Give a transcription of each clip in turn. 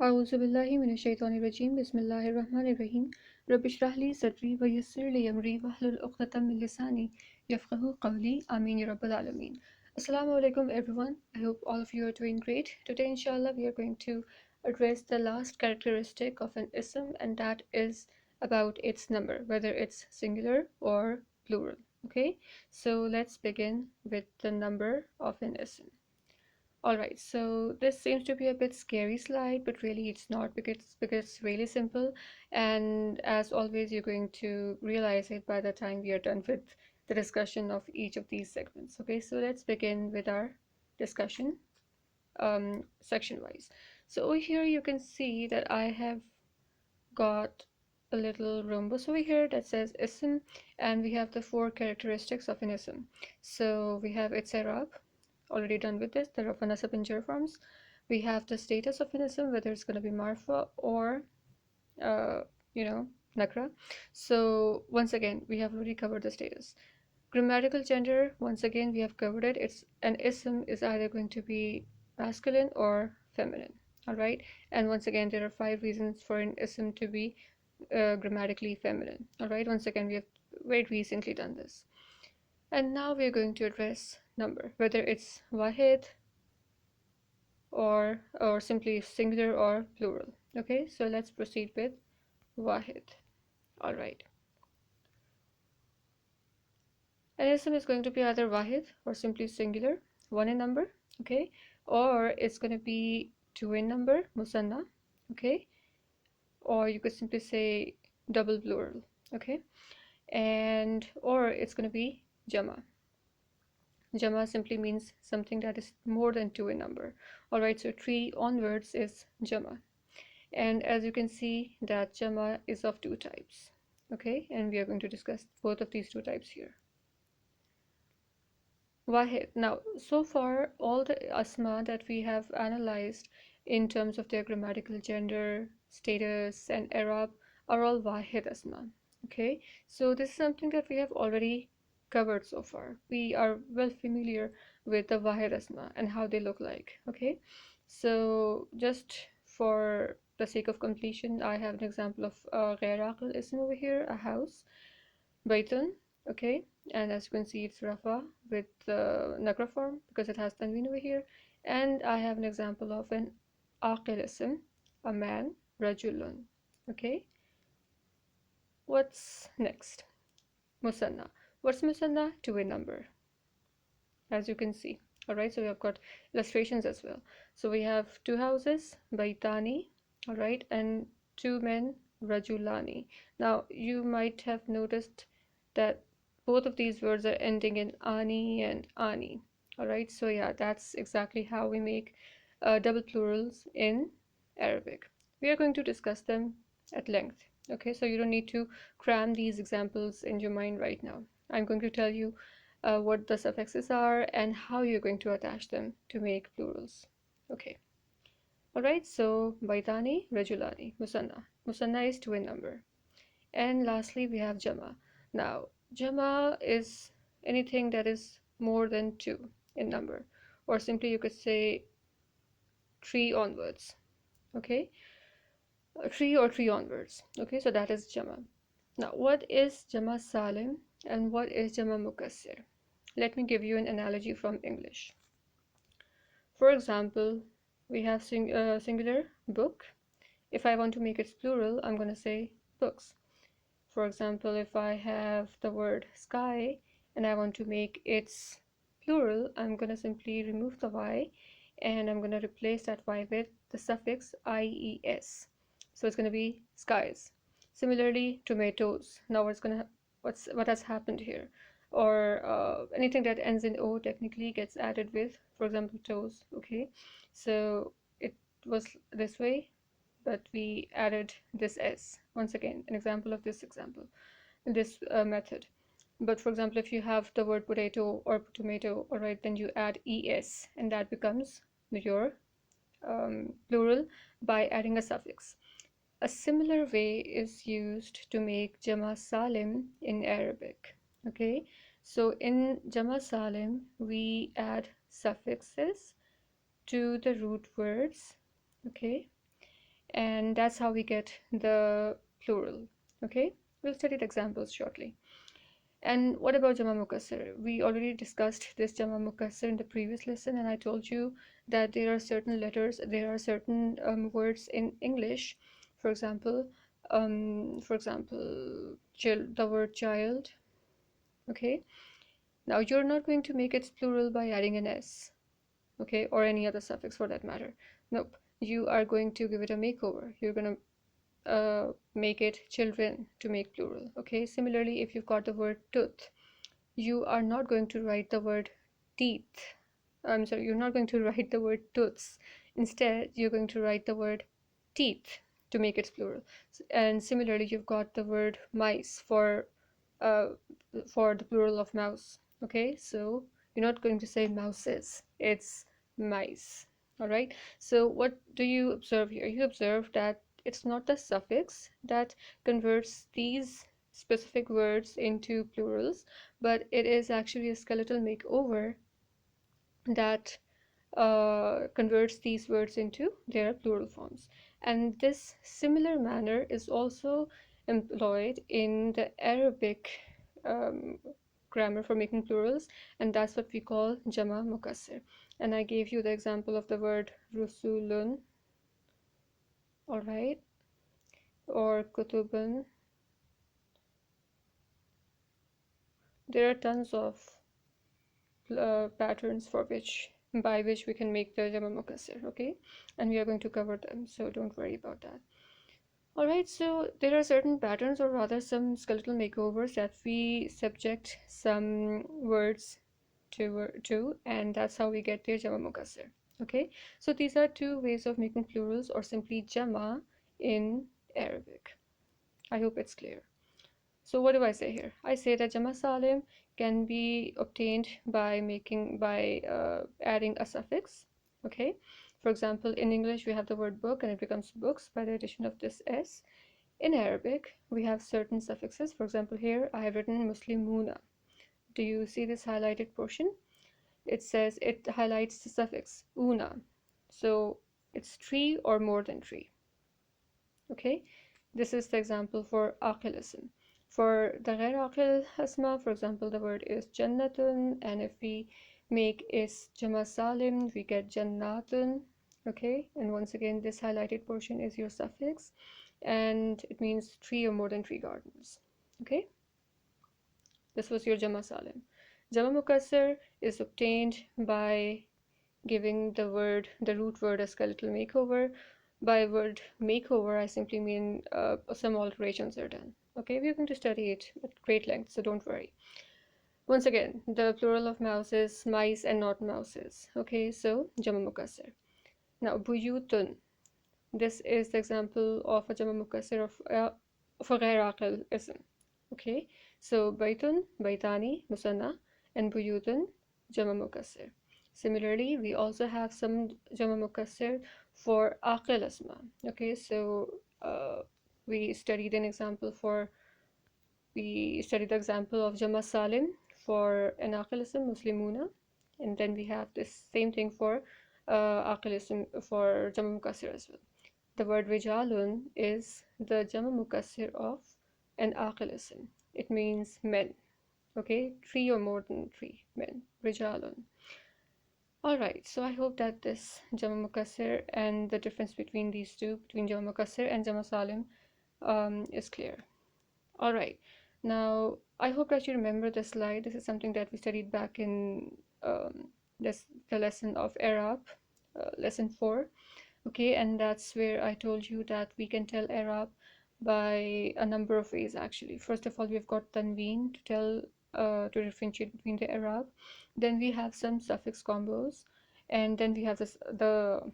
أعوذ بالله من الشيطان الرجيم بسم الله الرحمن الرحيم رب اشرح لي صدري ويسر لي أمري واحلل عقدة من لساني يفقهوا قولي آمين يا رب العالمين. Assalamu alaikum everyone. I hope all of you are doing great. Today inshallah we are going to address the last characteristic of an ism, and that is about its number, whether it's singular or plural. Okay, so let's begin with the number of an ism. Alright, so this seems to be a bit scary slide, but really it's not, because it's really simple, and as always you're going to realize it by the time we are done with the discussion of each of these segments. Okay, so let's begin with our discussion section wise. So over here you can see that I have got a little rhombus over here that says ism, and we have the four characteristics of an ism. So we have its i'rab, already done with this, the rafa nasab and jar forms. We have the status of an ism, whether it's going to be marfa or uh, nakra. So once again we have already covered the status. Grammatical gender, once again we have covered it. It's an ism is either going to be masculine or feminine. All right, and once again there are 5 reasons for an ism to be grammatically feminine. All right, once again we have very recently done this, and now we're going to address number, whether it's wahid or simply singular or plural. Okay, so let's proceed with wahid. All right, an ism is going to be either wahid or simply singular, one in number. Okay, or it's going to be two in number, musanna. Okay, or you could simply say double plural. Okay, and or it's going to be jama. Jama simply means something that is more than two in number. Alright, so 3 onwards is Jama. And as you can see that Jama is of 2 types. Okay, and we are going to discuss both of these 2 types here. Wahid. Now, so far, all the asma that we have analyzed in terms of their grammatical gender, status, and i'rab are all Wahid asma. Okay, so this is something that we have already covered so far. We are well familiar with the Wahid asma and how they look like. Okay, so just for the sake of completion, I have an example of غير عاقل ism over here, a house, Baitun. Okay, and as you can see it's Rafa with the nakra form because it has tanween over here. And I have an example of an aqil ism, a man, rajulun. Okay, what's next? Musanna. What's musanna? Two in number, as you can see. Alright, so we have got illustrations as well. So we have 2 houses, baitani, alright, and 2 men, rajulani. Now you might have noticed that both of these words are ending in ani and ani. Alright, so yeah, that's exactly how we make double plurals in Arabic. We are going to discuss them at length. Okay, so you don't need to cram these examples in your mind right now. I'm going to tell you what the suffixes are and how you're going to attach them to make plurals. Okay. Alright, so baitani, rajulani, musanna. Musanna is 2 in number. And lastly, we have jama. Now, jama is anything that is more than 2 in number, or simply you could say 3 onwards. Okay, 3 or 3 onwards. Okay, so that is jama. Now, what is jama salim and what is jama mukassir? Let me give you an analogy from English. For example, we have singular book. If I want to make it plural, I'm going to say books. For example, if I have the word sky and I want to make its plural, I'm going to simply remove the y and I'm going to replace that y with the suffix ies. So it's going to be skies. Similarly, tomatoes. Now what has happened here? Or anything that ends in o technically gets added with, for example, toes. Okay, so it was this way, but we added this s. Once again, an example of this method. But for example, if you have the word potato or tomato, all right, then you add es, and that becomes your plural by adding a suffix. A similar way is used to make jama salim in Arabic. Okay, so in jama salim we add suffixes to the root words. Okay, and that's how we get the plural. Okay, we'll study the examples shortly. And what about Jama Mukassar? We already discussed this Jama Mukassar in the previous lesson, and I told you that there are certain letters, there are certain words in English, for example, the word child. Okay, now you're not going to make its plural by adding an s, okay, or any other suffix for that matter. Nope, you are going to give it a makeover. You're going to make it children to make plural. Okay, similarly, if you've got the word tooth, you are not going to write the word teeth. I'm sorry, you're not going to write the word tooths. Instead, you're going to write the word teeth to make it plural. And similarly, you've got the word mice uh, for the plural of mouse. Okay, so you're not going to say mouses, it's mice. All right, so what do you observe here? You observe that it's not the suffix that converts these specific words into plurals, but it is actually a skeletal makeover that converts these words into their plural forms. And this similar manner is also employed in the Arabic um, grammar for making plurals, and that's what we call Jama Mukassir. And I gave you the example of the word rusulun, all right, or kutubun. There are tons of patterns by which we can make the Jama Mukassir, okay? And we are going to cover them, so don't worry about that. Alright, so there are certain patterns, or rather some skeletal makeovers that we subject some words to, and that's how we get their Jama Mukassir. Okay, so these are two ways of making plurals, or simply Jama in Arabic. I hope it's clear. So what do I say here? I say that Jama Salim can be obtained by adding a suffix. Okay, for example, in English we have the word book and it becomes books by the addition of this s. In Arabic we have certain suffixes. For example, here I have written Muslimuna. Do you see this highlighted portion? It highlights the suffix una, so it's three or more than three. Okay, this is the example for aqilism. For the ghair aqil asma, for example, the word is jannatun, and if we make is jama salim, we get jannatun. Okay, and once again, this highlighted portion is your suffix, and it means three or more than three gardens. Okay, this was your jama salim. Jama mukassir is obtained by giving the root word, a skeletal makeover. By word makeover, I simply mean some alterations are done. Okay, we're going to study it at great length, so don't worry. Once again, the plural of mouse is mice and not mouses. Okay, so Jama Mukassir. Now, buyutun. This is the example of a Jama Mukassir of a ghair aqil ism. Okay, so baytun, baytani, musanna, and buyutun, Jama Mukassir. Similarly, we also have some Jama Mukassir for aqil asma. Okay, so we studied the example of Jama Salim for an aqil ism, Muslimuna, and then we have this same thing for aqil ism for Jama Mukassir as well. The word rijalun is the Jama Mukassir of an aqil ism. It means men. Okay, three or more than three men. Rijalun. Alright, so I hope that this Jama Mukassir and the difference between these two, between Jama Mukassir and Jama Salim, is clear. Alright, now I hope that you remember this slide. This is something that we studied back in the lesson of Arab, lesson 4. Okay, and that's where I told you that we can tell Arab by a number of ways actually. First of all, we've got tanween to differentiate between the Arab. Then we have some suffix combos, and then we have the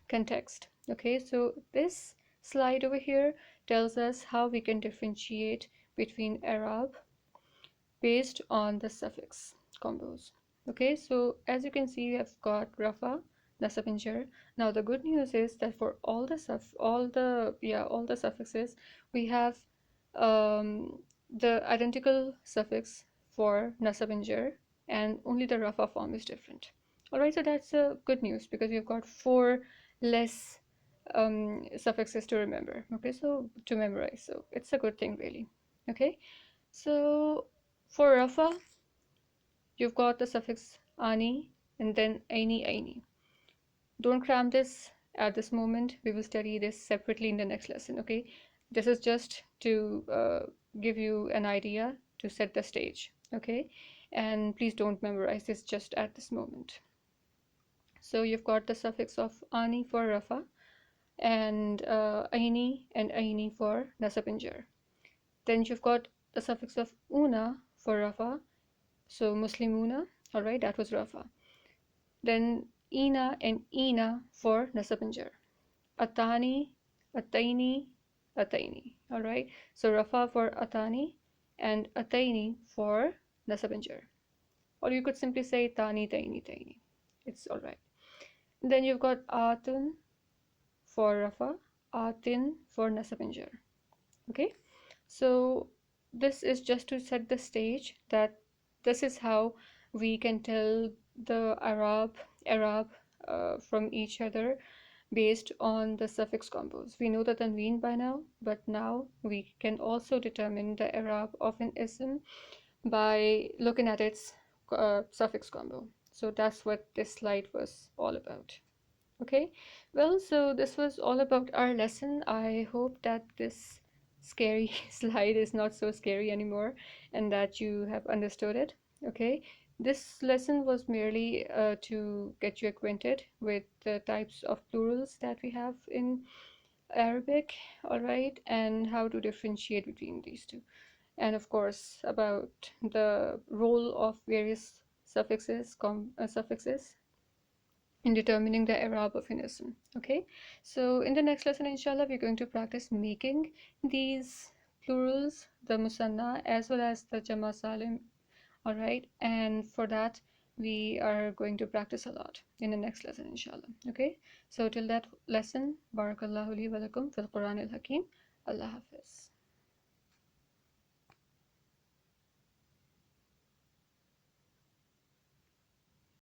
context. Okay, so this slide over here tells us how we can differentiate between Arab based on the suffix combos. Okay, so as you can see, we have got rafa, nasab and jar. Now the good news is that for all the suffixes, we have the identical suffix for nasab and jar, and only the rafa form is different. All right, so that's good news because we've got four less suffixes to remember. Okay, so to memorize. So it's a good thing, really. Okay, so for rafa, you've got the suffix ani and then aini. Don't cram this at this moment. We will study this separately in the next lesson. Okay, this is just to give you an idea to set the stage. Okay, and please don't memorize this just at this moment. So you've got the suffix of ani for rafa and aini for nasab and jar. Then you've got the suffix of una for rafa, so muslimuna. All right, that was rafa. Then ina and ina for nasab and jar. Atani, ataini, ataini. All right, so rafa for atani and ataini for nasab and jar. Or you could simply say tani, taini, taini. It's all right. Then you've got atun for rafa, atin for nasab and jar. Okay, so this is just to set the stage that this is how we can tell the Arab from each other based on the suffix combos. We know the tanween by now, but now we can also determine the Arab of an ism by looking at its suffix combo. So that's what this slide was all about. Okay, well, so this was all about our lesson. I hope that this scary slide is not so scary anymore and that you have understood it. Okay, this lesson was merely to get you acquainted with the types of plurals that we have in Arabic, all right, and how to differentiate between these two. And of course, about the role of various suffixes in determining the Arab of an ism. Okay, so in the next lesson, inshallah, we're going to practice making these plurals, the musanna as well as the jama salim. All right, and for that, we are going to practice a lot in the next lesson, inshallah. Okay, so till that lesson, barakallahu li wa lakum fil Qur'an al Hakim. Allah Hafiz.